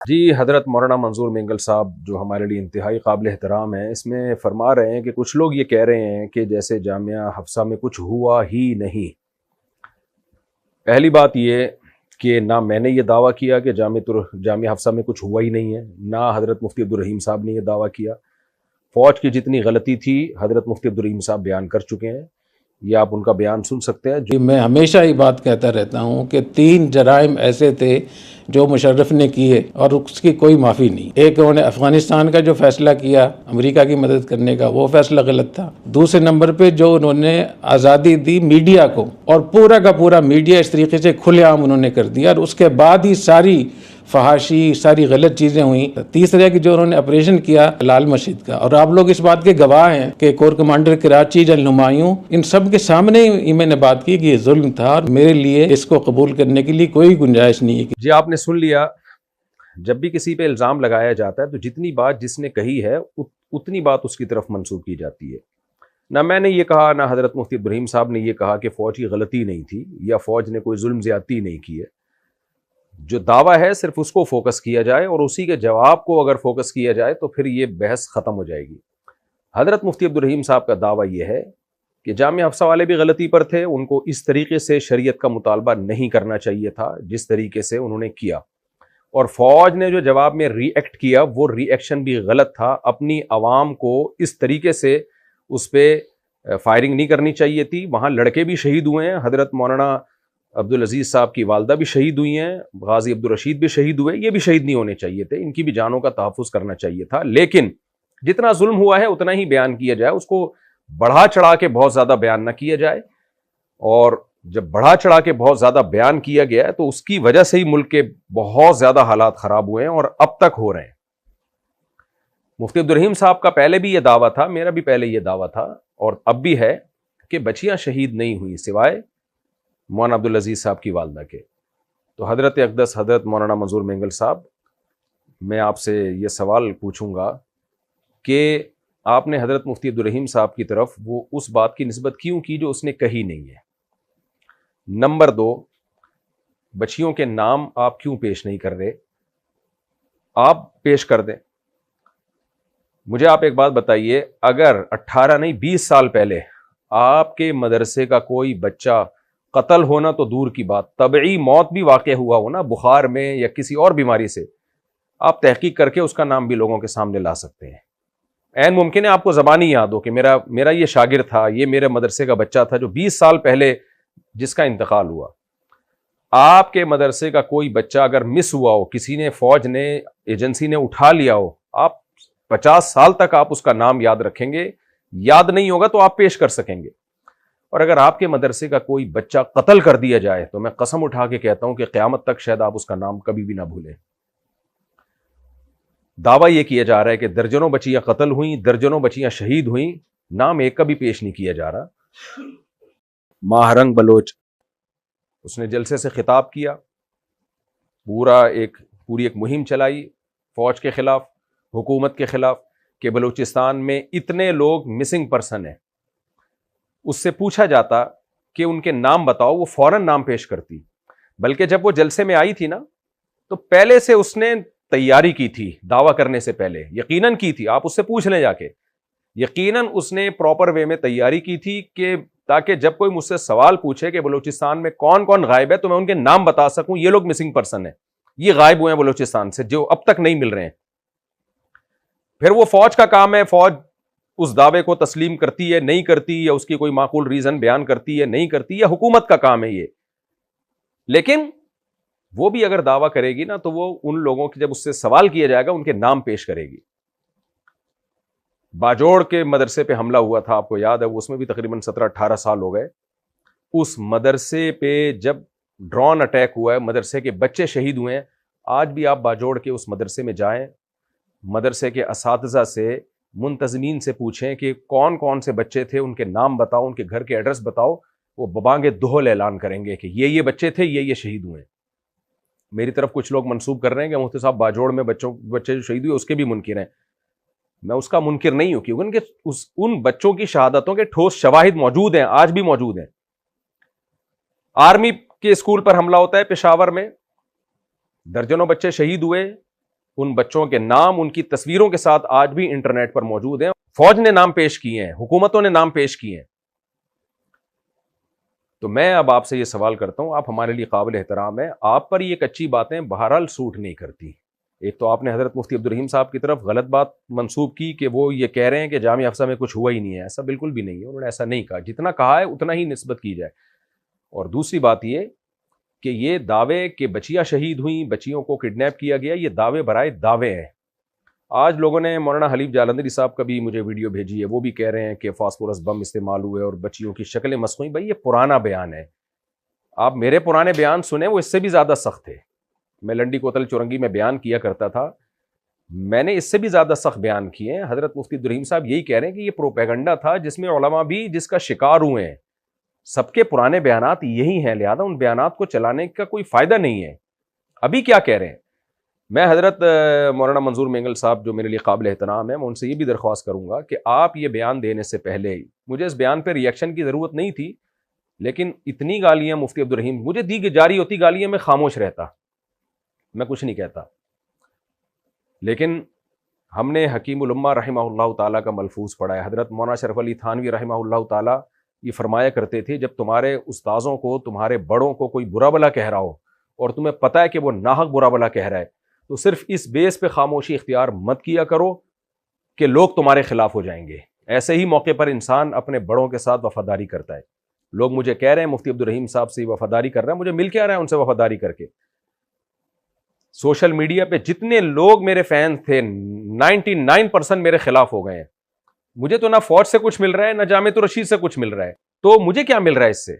جی حضرت مولانا منظور مینگل صاحب جو ہمارے لیے انتہائی قابل احترام ہیں، اس میں فرما رہے ہیں کہ کچھ لوگ یہ کہہ رہے ہیں کہ جیسے جامعہ حفصہ میں کچھ ہوا ہی نہیں۔ پہلی بات یہ کہ نہ میں نے یہ دعویٰ کیا کہ جامعہ حفصہ میں کچھ ہوا ہی نہیں ہے، نہ حضرت مفتی عبدالرحیم صاحب نے یہ دعویٰ کیا۔ فوج کی جتنی غلطی تھی حضرت مفتی عبدالرحیم صاحب بیان کر چکے ہیں، یہ آپ ان کا بیان سن سکتے ہیں۔ میں ہمیشہ یہ بات کہتا رہتا ہوں کہ 3 جرائم ایسے تھے جو مشرف نے کیے اور اس کی کوئی معافی نہیں۔ ایک انہوں نے افغانستان کا جو فیصلہ کیا امریکہ کی مدد کرنے کا، وہ فیصلہ غلط تھا۔ دوسرے نمبر پہ جو انہوں نے آزادی دی میڈیا کو، اور پورا کا پورا میڈیا اس طریقے سے کھلے عام انہوں نے کر دیا، اور اس کے بعد ہی ساری فحاشی ساری غلط چیزیں ہوئیں۔ تیسرا کہ جو انہوں نے آپریشن کیا لال مسجد کا، اور آپ لوگ اس بات کے گواہ ہیں کہ corps commander Karachi general Humayun ان سب کے سامنے ہی میں نے بات کی کہ یہ ظلم تھا، اور میرے لیے اس کو قبول کرنے کے لیے کوئی گنجائش نہیں ہے۔ جی آپ نے سن لیا، جب بھی کسی پہ الزام لگایا جاتا ہے تو جتنی بات جس نے کہی ہے اتنی بات اس کی طرف منسوب کی جاتی ہے۔ نہ میں نے یہ کہا، نہ حضرت مفتی عبدالرحیم صاحب نے یہ کہا کہ فوج کی غلطی نہیں تھی یا فوج نے کوئی ظلم زیادتی نہیں کی ہے۔ جو دعویٰ ہے صرف اس کو فوکس کیا جائے اور اسی کے جواب کو اگر فوکس کیا جائے تو پھر یہ بحث ختم ہو جائے گی۔ حضرت مفتی عبدالرحیم صاحب کا دعویٰ یہ ہے کہ جامعہ حفصہ والے بھی غلطی پر تھے، ان کو اس طریقے سے شریعت کا مطالبہ نہیں کرنا چاہیے تھا جس طریقے سے انہوں نے کیا، اور فوج نے جو جواب میں ری ایکٹ کیا وہ ری ایکشن بھی غلط تھا۔ اپنی عوام کو اس طریقے سے اس پہ فائرنگ نہیں کرنی چاہیے تھی۔ وہاں لڑکے بھی شہید ہوئے ہیں، حضرت مولانا عبدالعزیز صاحب کی والدہ بھی شہید ہوئی ہیں، غازی عبدالرشید بھی شہید ہوئے، یہ بھی شہید نہیں ہونے چاہیے تھے، ان کی بھی جانوں کا تحفظ کرنا چاہیے تھا۔ لیکن جتنا ظلم ہوا ہے اتنا ہی بیان کیا جائے، اس کو بڑھا چڑھا کے بہت زیادہ بیان نہ کیا جائے، اور جب بڑھا چڑھا کے بہت زیادہ بیان کیا گیا ہے تو اس کی وجہ سے ہی ملک کے بہت زیادہ حالات خراب ہوئے ہیں اور اب تک ہو رہے ہیں۔ مفتی عبدالرحیم صاحب کا پہلے بھی یہ دعویٰ تھا، میرا بھی پہلے یہ دعویٰ تھا اور اب بھی ہے کہ بچیاں شہید نہیں ہوئی سوائے مولانا عبدالعزیز صاحب کی والدہ کے۔ تو حضرت اقدس حضرت مولانا منظور مینگل صاحب، میں آپ سے یہ سوال پوچھوں گا کہ آپ نے حضرت مفتی عبدالرحیم صاحب کی طرف وہ اس بات کی نسبت کیوں کی جو اس نے کہی نہیں ہے؟ نمبر 2، بچیوں کے نام آپ کیوں پیش نہیں کر رہے؟ آپ پیش کر دیں۔ مجھے آپ ایک بات بتائیے، اگر 18 نہیں 20 سال پہلے آپ کے مدرسے کا کوئی بچہ قتل ہونا تو دور کی بات، طبعی موت بھی واقع ہوا ہو نا، بخار میں یا کسی اور بیماری سے، آپ تحقیق کر کے اس کا نام بھی لوگوں کے سامنے لا سکتے ہیں۔ عین ممکن ہے آپ کو زبانی یاد ہو کہ میرا یہ شاگرد تھا، یہ میرے مدرسے کا بچہ تھا جو 20 سال پہلے جس کا انتقال ہوا۔ آپ کے مدرسے کا کوئی بچہ اگر مس ہوا ہو، کسی نے، فوج نے، ایجنسی نے اٹھا لیا ہو، آپ 50 سال تک آپ اس کا نام یاد رکھیں گے، یاد نہیں ہوگا تو آپ پیش کر سکیں گے۔ اور اگر آپ کے مدرسے کا کوئی بچہ قتل کر دیا جائے تو میں قسم اٹھا کے کہتا ہوں کہ قیامت تک شاید آپ اس کا نام کبھی بھی نہ بھولیں۔ دعویٰ یہ کیا جا رہا ہے کہ درجنوں بچیاں قتل ہوئیں، درجنوں بچیاں شہید ہوئیں، نام ایک کا بھی پیش نہیں کیا جا رہا۔ ماہرنگ بلوچ، اس نے جلسے سے خطاب کیا، پوری ایک مہم چلائی فوج کے خلاف، حکومت کے خلاف، کہ بلوچستان میں اتنے لوگ مسنگ پرسن ہیں۔ اس سے پوچھا جاتا کہ ان کے نام بتاؤ، وہ فوراً نام پیش کرتی، بلکہ جب وہ جلسے میں آئی تھی نا تو پہلے سے اس نے تیاری کی تھی، دعویٰ کرنے سے پہلے یقیناً کی تھی، آپ اس سے پوچھ لیں جا کے، یقیناً اس نے پراپر وے میں تیاری کی تھی کہ تاکہ جب کوئی مجھ سے سوال پوچھے کہ بلوچستان میں کون کون غائب ہے تو میں ان کے نام بتا سکوں، یہ لوگ مسنگ پرسن ہیں، یہ غائب ہوئے ہیں بلوچستان سے جو اب تک نہیں مل رہے ہیں۔ پھر وہ فوج کا کام ہے، فوج اس دعوے کو تسلیم کرتی ہے نہیں کرتی، یا اس کی کوئی معقول ریزن بیان کرتی ہے نہیں کرتی، یا حکومت کا کام ہے یہ۔ لیکن وہ بھی اگر دعویٰ کرے گی نا تو وہ ان لوگوں کی جب اس سے سوال کیا جائے گا ان کے نام پیش کرے گی۔ باجوڑ کے مدرسے پہ حملہ ہوا تھا، آپ کو یاد ہے، اس میں بھی تقریباً 17-18 سال ہو گئے۔ اس مدرسے پہ جب ڈرون اٹیک ہوا ہے، مدرسے کے بچے شہید ہوئے ہیں۔ آج بھی آپ باجوڑ کے اس مدرسے میں جائیں، مدرسے کے اساتذہ سے، منتظمین سے پوچھیں کہ کون کون سے بچے تھے، ان کے نام بتاؤ، ان کے گھر کے ایڈریس بتاؤ، وہ ببانگ دہل اعلان کریں گے کہ یہ بچے تھے، یہ شہید ہوئے۔ میری طرف کچھ لوگ منسوب کر رہے ہیں کہ مفتی صاحب باجوڑ میں بچے جو شہید ہوئے اس کے بھی منکر ہیں۔ میں اس کا منکر نہیں ہوں، کیونکہ ان بچوں کی شہادتوں کے ٹھوس شواہد موجود ہیں، آج بھی موجود ہیں۔ آرمی کے اسکول پر حملہ ہوتا ہے پشاور میں، درجنوں بچے شہید ہوئے، ان بچوں کے نام ان کی تصویروں کے ساتھ آج بھی انٹرنیٹ پر موجود ہیں. فوج نے نام پیش کیے ہیں, حکومتوں نے نام پیش کیے ہیں. تو میں اب آپ سے یہ سوال کرتا ہوں, آپ ہمارے لیے قابل احترام ہیں, آپ پر یہ کچی باتیں بہرحال سوٹ نہیں کرتی. ایک تو آپ نے حضرت مفتی عبدالرحیم صاحب کی طرف غلط بات منسوب کی کہ وہ یہ کہہ رہے ہیں کہ جامعہ افسہ میں کچھ ہوا ہی نہیں ہے. ایسا بالکل بھی نہیں ہے, انہوں نے ایسا نہیں کہا. جتنا کہا ہے اتنا ہی نسبت کی جائے. اور دوسری بات یہ کہ یہ دعوے کہ بچیاں شہید ہوئیں, بچیوں کو کڈنیپ کیا گیا, یہ دعوے برائے دعوے ہیں. آج لوگوں نے مولانا حلیف جالندری صاحب کا بھی مجھے ویڈیو بھیجی ہے, وہ بھی کہہ رہے ہیں کہ فاسفورس بم استعمال ہوئے اور بچیوں کی شکلیں مسخ ہوئیں. بھائی یہ پرانا بیان ہے, آپ میرے پرانے بیان سنیں, وہ اس سے بھی زیادہ سخت تھے. میں لنڈی کوتل چورنگی میں بیان کیا کرتا تھا, میں نے اس سے بھی زیادہ سخت بیان کیے ہیں. حضرت مفتی عبدالرحیم صاحب یہی کہہ رہے ہیں کہ یہ پروپیگنڈا تھا جس میں علماء بھی جس کا شکار ہوئے ہیں. سب کے پرانے بیانات یہی ہیں, لہذا ان بیانات کو چلانے کا کوئی فائدہ نہیں ہے. ابھی کیا کہہ رہے ہیں؟ میں حضرت مولانا منظور مینگل صاحب جو میرے لیے قابل احترام ہے, میں ان سے یہ بھی درخواست کروں گا کہ آپ یہ بیان دینے سے پہلے, مجھے اس بیان پہ ریئیکشن کی ضرورت نہیں تھی, لیکن اتنی گالیاں مفتی عبدالرحیم مجھے دی جاری ہوتی گالیاں, میں خاموش رہتا, میں کچھ نہیں کہتا. لیکن ہم نے حکیم الامہ رحمہ اللہ تعالیٰ کا ملفوظ پڑھا ہے. حضرت مولانا شرف علی تھانوی رحمہ اللہ تعالیٰ یہ فرمایا کرتے تھے, جب تمہارے استاذوں کو, تمہارے بڑوں کو کوئی برا بلا کہہ رہا ہو اور تمہیں پتہ ہے کہ وہ ناحق برا بلا کہہ رہا ہے, تو صرف اس بیس پہ خاموشی اختیار مت کیا کرو کہ لوگ تمہارے خلاف ہو جائیں گے. ایسے ہی موقع پر انسان اپنے بڑوں کے ساتھ وفاداری کرتا ہے. لوگ مجھے کہہ رہے ہیں مفتی عبدالرحیم صاحب سے وفاداری کر رہے ہیں, مجھے مل کے آ رہا ہے ان سے وفاداری کر کے. سوشل میڈیا پہ جتنے لوگ میرے فین تھے 99% میرے خلاف ہو گئے ہیں. مجھے تو نہ فوج سے کچھ مل رہا ہے, نہ جامعۃ الرشید سے کچھ مل رہا ہے, تو مجھے کیا مل رہا ہے اس سے؟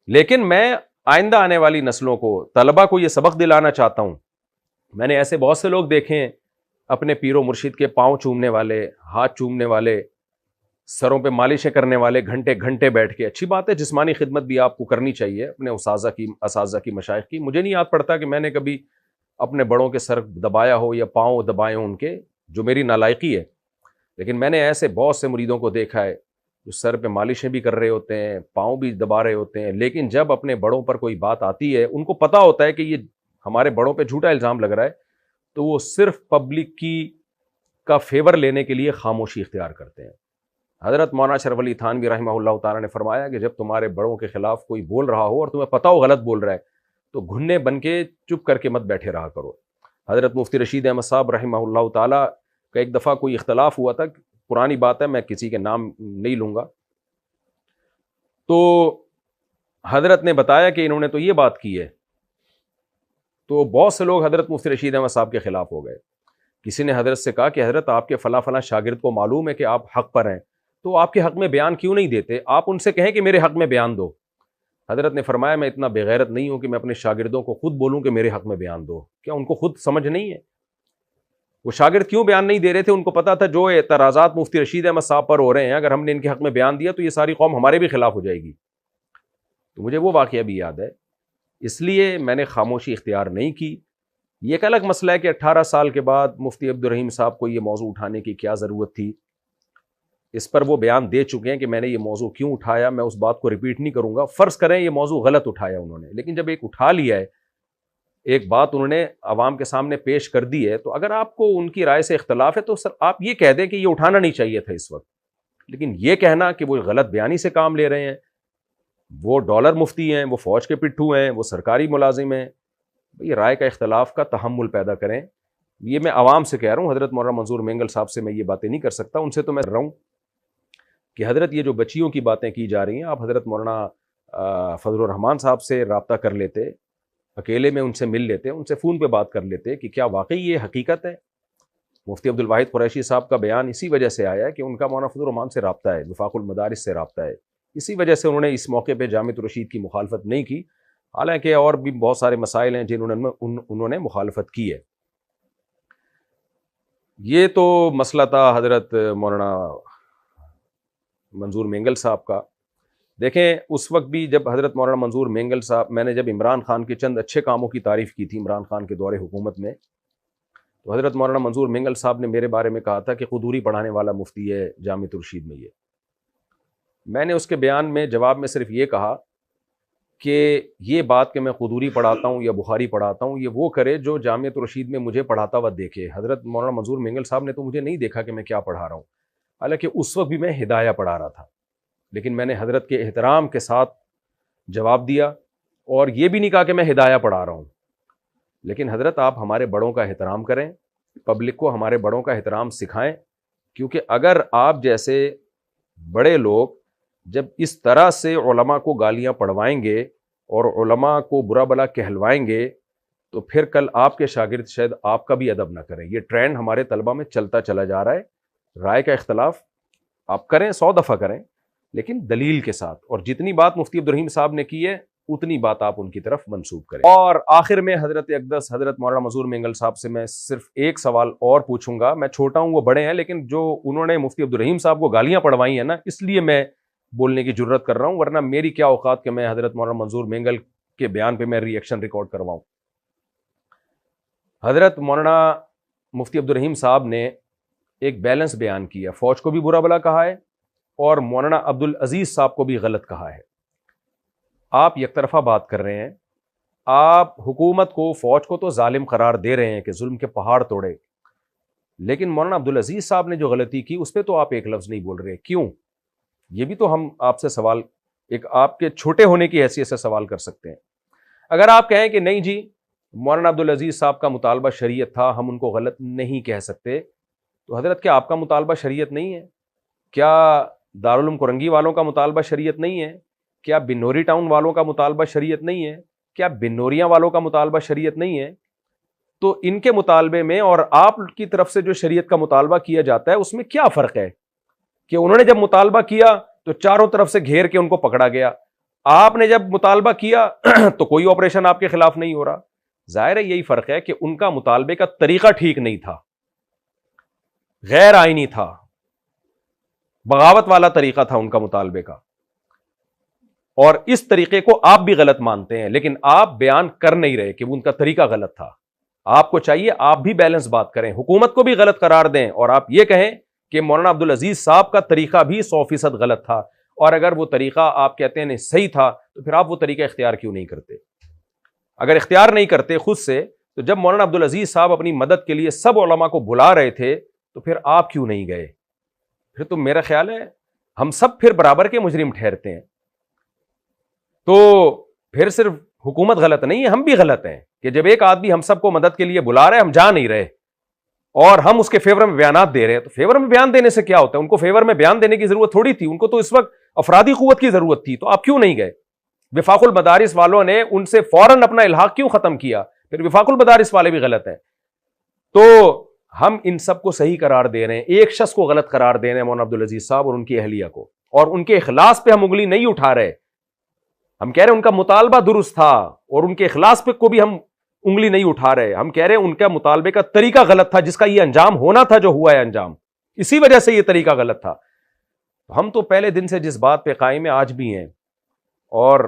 لیکن میں آئندہ آنے والی نسلوں کو, طلبہ کو یہ سبق دلانا چاہتا ہوں. میں نے ایسے بہت سے لوگ دیکھے ہیں اپنے پیر و مرشد کے پاؤں چومنے والے, ہاتھ چومنے والے, سروں پہ مالشیں کرنے والے, گھنٹے گھنٹے بیٹھ کے. اچھی بات ہے, جسمانی خدمت بھی آپ کو کرنی چاہیے اپنے اساتذہ کی, مشائخ کی. مجھے نہیں یاد پڑتا کہ میں نے کبھی اپنے بڑوں کے سر دبایا ہو یا پاؤں دبائے ہوں ان کے, جو میری نالائقی ہے. لیکن میں نے ایسے بہت سے مریدوں کو دیکھا ہے جو سر پہ مالشیں بھی کر رہے ہوتے ہیں, پاؤں بھی دبا رہے ہوتے ہیں, لیکن جب اپنے بڑوں پر کوئی بات آتی ہے, ان کو پتہ ہوتا ہے کہ یہ ہمارے بڑوں پہ جھوٹا الزام لگ رہا ہے, تو وہ صرف پبلک کا فیور لینے کے لیے خاموشی اختیار کرتے ہیں. حضرت مولانا شرف علی تھانوی رحمہ اللہ تعالیٰ نے فرمایا کہ جب تمہارے بڑوں کے خلاف کوئی بول رہا ہو اور تمہیں پتہ ہو غلط بول رہا ہے, تو گھنے بن کے چپ کر کے مت بیٹھے رہا کرو. حضرت مفتی رشید احمد صاحب رحمہ اللہ تعالیٰ کا ایک دفعہ کوئی اختلاف ہوا تھا, پرانی بات ہے, میں کسی کے نام نہیں لوں گا. تو حضرت نے بتایا کہ انہوں نے تو یہ بات کی ہے, تو بہت سے لوگ حضرت مفتی رشید احمد صاحب کے خلاف ہو گئے. کسی نے حضرت سے کہا کہ حضرت آپ کے فلاں فلاں شاگرد کو معلوم ہے کہ آپ حق پر ہیں, تو آپ کے حق میں بیان کیوں نہیں دیتے؟ آپ ان سے کہیں کہ میرے حق میں بیان دو. حضرت نے فرمایا میں اتنا بے غیرت نہیں ہوں کہ میں اپنے شاگردوں کو خود بولوں کہ میرے حق میں بیان دو. کیا ان کو خود سمجھ نہیں ہے؟ وہ شاگرد کیوں بیان نہیں دے رہے تھے؟ ان کو پتا تھا جو اعتراضات مفتی رشید احمد صاحب پر ہو رہے ہیں, اگر ہم نے ان کے حق میں بیان دیا تو یہ ساری قوم ہمارے بھی خلاف ہو جائے گی. تو مجھے وہ واقعہ بھی یاد ہے, اس لیے میں نے خاموشی اختیار نہیں کی. یہ ایک الگ مسئلہ ہے کہ 18 سال کے بعد مفتی عبدالرحیم صاحب کو یہ موضوع اٹھانے کی کیا ضرورت تھی. اس پر وہ بیان دے چکے ہیں کہ میں نے یہ موضوع کیوں اٹھایا, میں اس بات کو ریپیٹ نہیں کروں گا. فرض کریں یہ موضوع غلط اٹھایا انہوں نے, لیکن جب ایک اٹھا لیا ہے, ایک بات انہوں نے عوام کے سامنے پیش کر دی ہے, تو اگر آپ کو ان کی رائے سے اختلاف ہے تو سر آپ یہ کہہ دیں کہ یہ اٹھانا نہیں چاہیے تھا اس وقت. لیکن یہ کہنا کہ وہ غلط بیانی سے کام لے رہے ہیں, وہ ڈالر مفتی ہیں, وہ فوج کے پٹھو ہیں, وہ سرکاری ملازم ہیں, یہ رائے کا اختلاف کا تحمل پیدا کریں. یہ میں عوام سے کہہ رہا ہوں, حضرت مولانا منظور مینگل صاحب سے میں یہ باتیں نہیں کر سکتا. ان سے تو میں کر رہا ہوں کہ حضرت یہ جو بچیوں کی باتیں کی جا رہی ہیں, آپ حضرت مولانا فضل الرحمان صاحب سے رابطہ کر لیتے, اکیلے میں ان سے مل لیتے, ان سے فون پہ بات کر لیتے کہ کیا واقعی یہ حقیقت ہے. مفتی عبد الواحد قریشی صاحب کا بیان اسی وجہ سے آیا ہے کہ ان کا مولانا فضل الرحمان سے رابطہ ہے, وفاق المدارس سے رابطہ ہے. اسی وجہ سے انہوں نے اس موقع پہ جامعۃ الرشید کی مخالفت نہیں کی, حالانکہ اور بھی بہت سارے مسائل ہیں جنہوں نے انہوں نے مخالفت کی ہے. یہ تو مسئلہ تھا حضرت مولانا منظور مینگل صاحب کا. دیکھیں اس وقت بھی جب حضرت مولانا منظور مینگل صاحب, میں نے جب عمران خان کے چند اچھے کاموں کی تعریف کی تھی عمران خان کے دور حکومت میں, تو حضرت مولانا منظور مینگل صاحب نے میرے بارے میں کہا تھا کہ قدوری پڑھانے والا مفتی ہے جامعۃ الرشید میں. یہ میں نے اس کے بیان میں جواب میں صرف یہ کہا کہ یہ بات کہ میں قدوری پڑھاتا ہوں یا بخاری پڑھاتا ہوں، یہ وہ کرے جو جامعۃ الرشید میں مجھے پڑھاتا ہوا دیکھے۔ حضرت مولانا منظور مینگل صاحب نے تو مجھے نہیں دیکھا کہ میں کیا پڑھا رہا ہوں، حالانکہ اس وقت بھی میں ہدایہ پڑھا رہا تھا، لیکن میں نے حضرت کے احترام کے ساتھ جواب دیا اور یہ بھی نہیں کہا کہ میں ہدایہ پڑھا رہا ہوں۔ لیکن حضرت آپ ہمارے بڑوں کا احترام کریں، پبلک کو ہمارے بڑوں کا احترام سکھائیں، کیونکہ اگر آپ جیسے بڑے لوگ جب اس طرح سے علماء کو گالیاں پڑھوائیں گے اور علماء کو برا بلا کہلوائیں گے تو پھر کل آپ کے شاگرد شاید آپ کا بھی ادب نہ کریں۔ یہ ٹرینڈ ہمارے طلبہ میں چلتا چلا جا رہا ہے۔ رائے کا اختلاف آپ کریں، 100 دفعہ کریں، لیکن دلیل کے ساتھ، اور جتنی بات مفتی عبدالرحیم صاحب نے کی ہے اتنی بات آپ ان کی طرف منسوب کریں۔ اور آخر میں حضرت اقدس حضرت مولانا منظور مینگل صاحب سے میں صرف ایک سوال اور پوچھوں گا، میں چھوٹا ہوں وہ بڑے ہیں، لیکن جو انہوں نے مفتی عبدالرحیم صاحب کو گالیاں پڑھوائی ہیں نا، اس لیے میں بولنے کی جرت کر رہا ہوں، ورنہ میری کیا اوقات کہ میں حضرت مولانا منظور مینگل کے بیان پہ میں ری ایکشن ریکارڈ کرواؤں۔ حضرت مولانا مفتی عبدالرحیم صاحب نے ایک بیلنس بیان کیا، فوج کو بھی برا بلا کہا ہے اور مولانا عبدالعزیز صاحب کو بھی غلط کہا ہے۔ آپ یک طرفہ بات کر رہے ہیں، آپ حکومت کو، فوج کو تو ظالم قرار دے رہے ہیں کہ ظلم کے پہاڑ توڑے، لیکن مولانا عبدالعزیز صاحب نے جو غلطی کی اس پہ تو آپ ایک لفظ نہیں بول رہے، کیوں؟ یہ بھی تو ہم آپ سے سوال، ایک آپ کے چھوٹے ہونے کی حیثیت سے سوال کر سکتے ہیں۔ اگر آپ کہیں کہ نہیں جی مولانا عبدالعزیز صاحب کا مطالبہ شریعت تھا، ہم ان کو غلط نہیں کہہ سکتے، تو حضرت کیا آپ کا مطالبہ شریعت نہیں ہے؟ کیا دارالعلوم کرنگی والوں کا مطالبہ شریعت نہیں ہے؟ کیا بنوری ٹاؤن والوں کا مطالبہ شریعت نہیں ہے؟ کیا بنوریاں والوں کا مطالبہ شریعت نہیں ہے؟ تو ان کے مطالبے میں اور آپ کی طرف سے جو شریعت کا مطالبہ کیا جاتا ہے اس میں کیا فرق ہے کہ انہوں نے جب مطالبہ کیا تو چاروں طرف سے گھیر کے ان کو پکڑا گیا، آپ نے جب مطالبہ کیا تو کوئی آپریشن آپ کے خلاف نہیں ہو رہا؟ ظاہر ہے یہی فرق ہے کہ ان کا مطالبے کا طریقہ ٹھیک نہیں تھا، غیر آئینی تھا، بغاوت والا طریقہ تھا ان کا مطالبے کا، اور اس طریقے کو آپ بھی غلط مانتے ہیں، لیکن آپ بیان کر نہیں رہے کہ ان کا طریقہ غلط تھا۔ آپ کو چاہیے آپ بھی بیلنس بات کریں، حکومت کو بھی غلط قرار دیں اور آپ یہ کہیں کہ مولانا عبدالعزیز صاحب کا طریقہ بھی 100% غلط تھا، اور اگر وہ طریقہ آپ کہتے ہیں صحیح تھا تو پھر آپ وہ طریقہ اختیار کیوں نہیں کرتے؟ اگر اختیار نہیں کرتے خود سے تو جب مولانا عبدالعزیز صاحب اپنی مدد کے لیے سب علماء کو بلا رہے تھے تو پھر آپ کیوں نہیں گئے؟ پھر تو میرا خیال ہے ہم سب پھر برابر کے مجرم ٹھہرتے ہیں۔ تو پھر صرف حکومت غلط نہیں ہے، ہم بھی غلط ہیں کہ جب ایک آدمی ہم سب کو مدد کے لیے بلا رہے ہیں، ہم جا نہیں رہے اور ہم اس کے فیور میں بیانات دے رہے ہیں، تو فیور میں بیان دینے سے کیا ہوتا ہے؟ ان کو فیور میں بیان دینے کی ضرورت تھوڑی تھی، ان کو تو اس وقت افرادی قوت کی ضرورت تھی، تو آپ کیوں نہیں گئے؟ وفاق المدارس والوں نے ان سے فوراً اپنا الحاق کیوں ختم کیا؟ پھر وفاق المدارس والے بھی غلط ہیں۔ تو ہم ان سب کو صحیح قرار دے رہے ہیں، ایک شخص کو غلط قرار دے رہے ہیں، مولانا عبدالعزیز صاحب اور ان کی اہلیہ کو، اور ان کے اخلاص پہ ہم انگلی نہیں اٹھا رہے، ہم کہہ رہے ہیں ان کا مطالبہ درست تھا اور ان کے اخلاص پہ کو بھی ہم انگلی نہیں اٹھا رہے، ہم کہہ رہے ہیں ان کا مطالبے کا طریقہ غلط تھا، جس کا یہ انجام ہونا تھا جو ہوا ہے انجام، اسی وجہ سے یہ طریقہ غلط تھا۔ ہم تو پہلے دن سے جس بات پہ قائم ہیں آج بھی ہیں، اور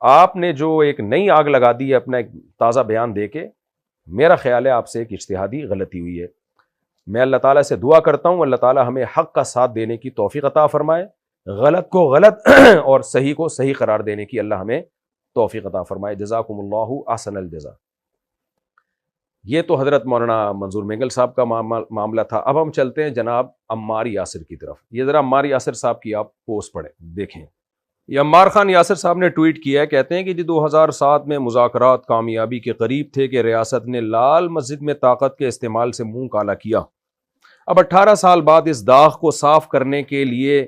آپ نے جو ایک نئی آگ لگا دی ہے اپنا ایک تازہ بیان دے کے، میرا خیال ہے آپ سے ایک اجتہادی غلطی ہوئی ہے۔ میں اللہ تعالیٰ سے دعا کرتا ہوں اللہ تعالیٰ ہمیں حق کا ساتھ دینے کی توفیق عطا فرمائے، غلط کو غلط اور صحیح کو صحیح قرار دینے کی اللہ ہمیں توفیق عطا فرمائے۔ جزاکم اللہ احسن الجزا۔ یہ تو حضرت مولانا منظور مینگل صاحب کا معاملہ تھا۔ اب ہم چلتے ہیں جناب عمار یاسر کی طرف۔ یہ ذرا عمار یاسر صاحب کی آپ پوسٹ پڑھیں، دیکھیں۔ یہ عمار خان یاسر صاحب نے ٹویٹ کیا ہے، کہتے ہیں کہ جی 2007 میں مذاکرات کامیابی کے قریب تھے کہ ریاست نے لال مسجد میں طاقت کے استعمال سے منہ کالا کیا۔ اب 18 سال بعد اس داغ کو صاف کرنے کے لیے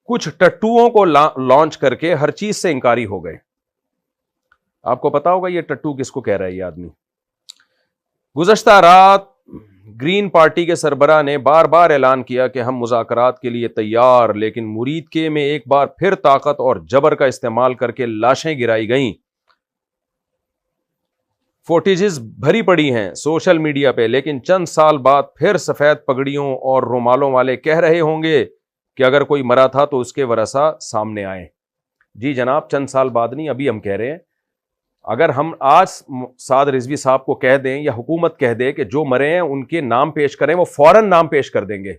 کچھ ٹٹوؤں کو لانچ کر کے ہر چیز سے انکاری ہو گئے۔ آپ کو پتا ہوگا یہ ٹٹو کس کو کہہ رہا ہے یہ آدمی۔ گزشتہ رات گرین پارٹی کے سربراہ نے بار بار اعلان کیا کہ ہم مذاکرات کے لیے تیار، لیکن مرید کے میں ایک بار پھر طاقت اور جبر کا استعمال کر کے لاشیں گرائی گئیں۔ فوٹیجز بھری پڑی ہیں سوشل میڈیا پہ، لیکن چند سال بعد پھر سفید پگڑیوں اور رومالوں والے کہہ رہے ہوں گے کہ اگر کوئی مرا تھا تو اس کے ورثاء سامنے آئیں۔ جی جناب، چند سال بعد نہیں، ابھی ہم کہہ رہے ہیں اگر ہم آج سعد رضوی صاحب کو کہہ دیں یا حکومت کہہ دے کہ جو مرے ہیں ان کے نام پیش کریں، وہ فوراً نام پیش کر دیں گے۔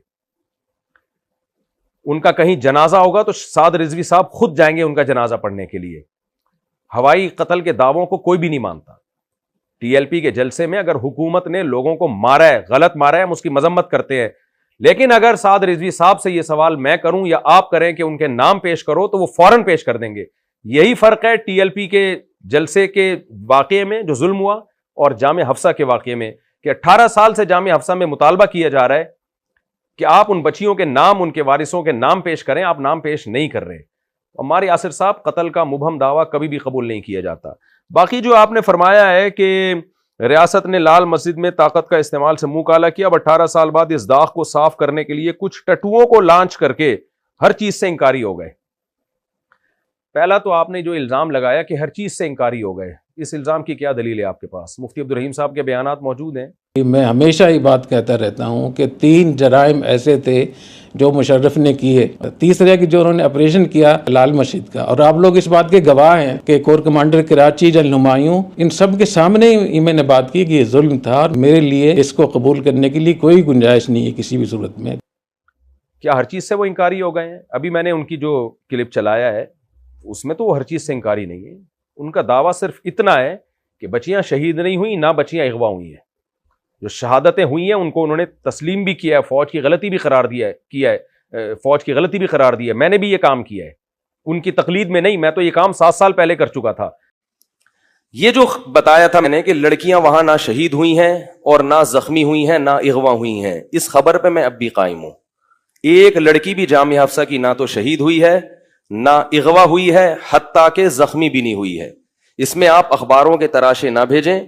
ان کا کہیں جنازہ ہوگا تو سعد رضوی صاحب خود جائیں گے ان کا جنازہ پڑھنے کے لیے۔ ہوائی قتل کے دعووں کو کوئی بھی نہیں مانتا. ٹی ایل پی کے جلسے میں اگر حکومت نے لوگوں کو مارا ہے, غلط مارا ہے, ہم اس کی مذمت کرتے ہیں, لیکن اگر سعد رضوی صاحب سے یہ سوال میں کروں یا آپ کریں کہ ان کے نام پیش کرو تو وہ فوراً پیش کر دیں گے. یہی فرق ہے ٹی ایل پی کے جلسے کے واقعے میں جو ظلم ہوا اور جامعہ حفصہ کے واقعے میں, کہ 18 سال سے جامعہ حفصہ میں مطالبہ کیا جا رہا ہے کہ آپ ان بچیوں کے نام, ان کے وارثوں کے نام پیش کریں, آپ نام پیش نہیں کر رہے. ہمارے یاسر صاحب قتل کا مبہم دعویٰ کبھی بھی قبول نہیں کیا جاتا. باقی جو آپ نے فرمایا ہے کہ ریاست نے لال مسجد میں طاقت کا استعمال سے منہ کالا کیا, اب 18 سال بعد اس داغ کو صاف کرنے کے لیے کچھ ٹٹوؤں کو لانچ کر کے ہر چیز سے انکاری ہو گئے. پہلا تو آپ نے جو الزام لگایا کہ ہر چیز سے انکاری ہو گئے, اس الزام کی کیا دلیل ہے آپ کے پاس؟ مفتی عبدالرحیم صاحب کے بیانات موجود ہیں. میں ہمیشہ یہ بات کہتا رہتا ہوں کہ 3 جرائم ایسے تھے جو مشرف نے کیے. تیسرے کہ جو انہوں نے آپریشن کیا لال مسجد کا, اور آپ لوگ اس بات کے گواہ ہیں کہ corps commander Karachi general Humayun ان سب کے سامنے ہی میں نے بات کی کہ یہ ظلم تھا اور میرے لیے اس کو قبول کرنے کے لیے کوئی گنجائش نہیں ہے کسی بھی صورت میں. کیا ہر چیز سے وہ انکاری ہو گئے ہیں؟ ابھی میں نے ان کی جو کلپ چلایا ہے اس میں تو وہ ہر چیز سے انکاری نہیں ہے. ان کا دعویٰ صرف اتنا ہے کہ بچیاں شہید نہیں ہوئیں, نہ بچیاں اغوا ہوئی ہیں. جو شہادتیں ہوئی ہیں ان کو انہوں نے تسلیم بھی کیا ہے, فوج کی غلطی بھی قرار کیا ہے, فوج کی غلطی بھی قرار دی ہے. میں نے بھی یہ کام کیا ہے, ان کی تقلید میں نہیں, میں تو یہ کام 7 سال پہلے کر چکا تھا. یہ جو بتایا تھا میں نے کہ لڑکیاں وہاں نہ شہید ہوئی ہیں اور نہ زخمی ہوئی ہیں, نہ اغوا ہوئی ہیں, اس خبر پہ میں اب بھی قائم ہوں. ایک لڑکی بھی جامعہ حفصہ کی نہ تو شہید ہوئی ہے نہ اغوا ہوئی ہے, حتیٰ کہ زخمی بھی نہیں ہوئی ہے. اس میں آپ اخباروں کے تراشے نہ بھیجیں.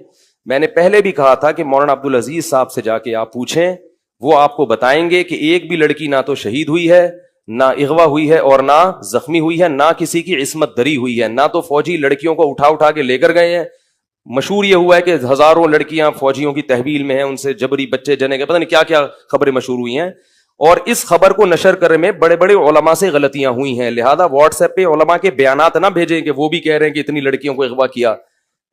میں نے پہلے بھی کہا تھا کہ مولانا عبدالعزیز صاحب سے جا کے آپ پوچھیں, وہ آپ کو بتائیں گے کہ ایک بھی لڑکی نہ تو شہید ہوئی ہے, نہ اغوا ہوئی ہے اور نہ زخمی ہوئی ہے, نہ کسی کی عصمت دری ہوئی ہے, نہ تو فوجی لڑکیوں کو اٹھا کے لے کر گئے ہیں. مشہور یہ ہوا ہے کہ ہزاروں لڑکیاں فوجیوں کی تحویل میں ہیں, ان سے جبری بچے جنے گئے, پتہ نہیں کیا کیا خبریں مشہور ہوئی ہیں. اور اس خبر کو نشر کرنے میں بڑے بڑے علماء سے غلطیاں ہوئی ہیں. لہذا واٹس ایپ پہ علماء کے بیانات نہ بھیجیں کہ وہ بھی کہہ رہے ہیں کہ اتنی لڑکیوں کو اغوا کیا.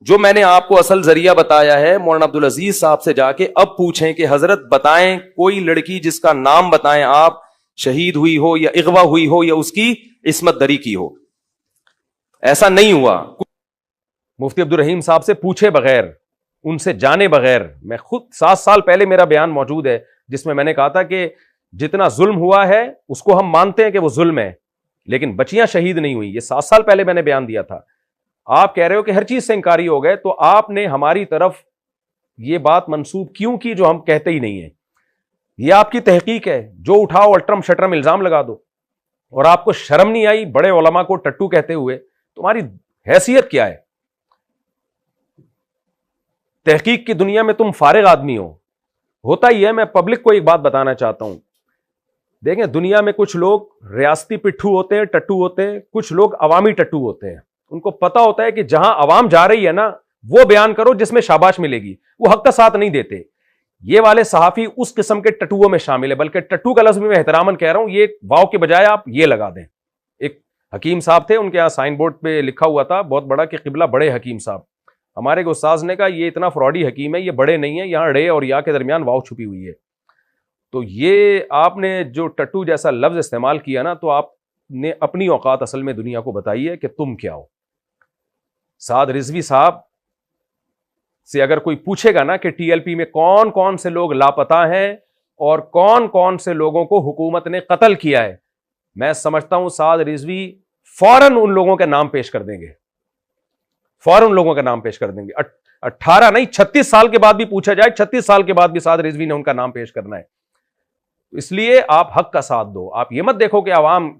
جو میں نے آپ کو اصل ذریعہ بتایا ہے مولانا عبدالعزیز صاحب سے جا کے اب پوچھیں کہ حضرت بتائیں کوئی لڑکی جس کا نام بتائیں آپ, شہید ہوئی ہو یا اغوا ہوئی ہو یا اس کی عصمت دری کی ہو. ایسا نہیں ہوا. مفتی عبدالرحیم صاحب سے پوچھے بغیر, ان سے جانے بغیر, میں خود 7 سال پہلے میرا بیان موجود ہے جس میں نے کہا تھا کہ جتنا ظلم ہوا ہے اس کو ہم مانتے ہیں کہ وہ ظلم ہے, لیکن بچیاں شہید نہیں ہوئی. یہ 7 سال پہلے میں نے بیان دیا تھا. آپ کہہ رہے ہو کہ ہر چیز سے انکاری ہو گئے, تو آپ نے ہماری طرف یہ بات منسوب کیوں کی جو ہم کہتے ہی نہیں ہیں؟ یہ آپ کی تحقیق ہے, جو اٹھاؤ الٹرم شٹرم الزام لگا دو. اور آپ کو شرم نہیں آئی بڑے علماء کو ٹٹو کہتے ہوئے؟ تمہاری حیثیت کیا ہے؟ تحقیق کی دنیا میں تم فارغ آدمی ہو. ہوتا ہی ہے. میں پبلک کو ایک بات بتانا چاہتا ہوں, دیکھیں دنیا میں کچھ لوگ ریاستی پٹھو ہوتے ہیں, ٹٹو ہوتے ہیں, کچھ لوگ عوامی ٹٹو ہوتے ہیں. ان کو پتا ہوتا ہے کہ جہاں عوام جا رہی ہے نا وہ بیان کرو جس میں شاباش ملے گی, وہ حق کا ساتھ نہیں دیتے. یہ والے صحافی اس قسم کے ٹٹوؤں میں شامل ہے, بلکہ ٹٹو کا لفظ میں احتراماً کہہ رہا ہوں, یہ واو کے بجائے آپ یہ لگا دیں. ایک حکیم صاحب تھے, ان کے یہاں سائن بورڈ پہ لکھا ہوا تھا بہت بڑا کہ قبلہ بڑے حکیم صاحب. ہمارے کو استاذ نے کہا یہ اتنا فراڈی حکیم ہے, یہ بڑے نہیں ہے, یہاں ڑے اور یا کے درمیان واو چھپی ہوئی ہے. تو یہ آپ نے جو ٹٹو جیسا لفظ استعمال کیا نا, تو آپ نے اپنی اوقات اصل میں دنیا کو بتائی ہے کہ تم کیا ہو. سعد رضوی صاحب سے اگر کوئی پوچھے گا نا کہ ٹی ایل پی میں کون کون سے لوگ لاپتہ ہیں اور کون کون سے لوگوں کو حکومت نے قتل کیا ہے, میں سمجھتا ہوں سعد رضوی فوراً ان لوگوں کے نام پیش کر دیں گے, فوراً ان لوگوں کا نام پیش کر دیں گے. 18 نہیں 36 سال کے بعد بھی پوچھا جائے, 36 سال کے بعد بھی سعد رضوی نے ان کا نام پیش کرنا ہے. اس لیے آپ حق کا ساتھ دو. آپ یہ مت دیکھو کہ عوام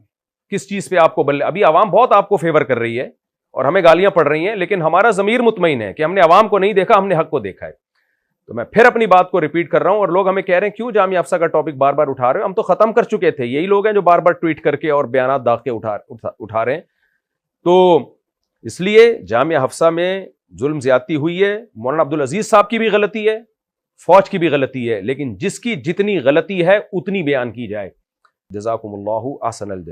کس چیز پہ آپ کو ابھی عوام بہت آپ کو فیور کر رہی ہے اور ہمیں گالیاں پڑ رہی ہیں, لیکن ہمارا ضمیر مطمئن ہے کہ ہم نے عوام کو نہیں دیکھا, ہم نے حق کو دیکھا ہے. تو میں پھر اپنی بات کو ریپیٹ کر رہا ہوں, اور لوگ ہمیں کہہ رہے ہیں کیوں جامعہ حفصہ کا ٹاپک بار بار اٹھا رہے ہو؟ ہم تو ختم کر چکے تھے. یہی لوگ ہیں جو بار بار ٹویٹ کر کے اور بیانات داغ کے اٹھا رہے ہیں. تو اس لیے جامعہ حفصہ میں ظلم زیادتی ہوئی ہے. مولانا عبدالعزیز صاحب کی بھی غلطی ہے, فوج کی بھی غلطی ہے, لیکن جس کی جتنی غلطی ہے اتنی بیان کی جائے. جزاکم اللہ احسن الجزا.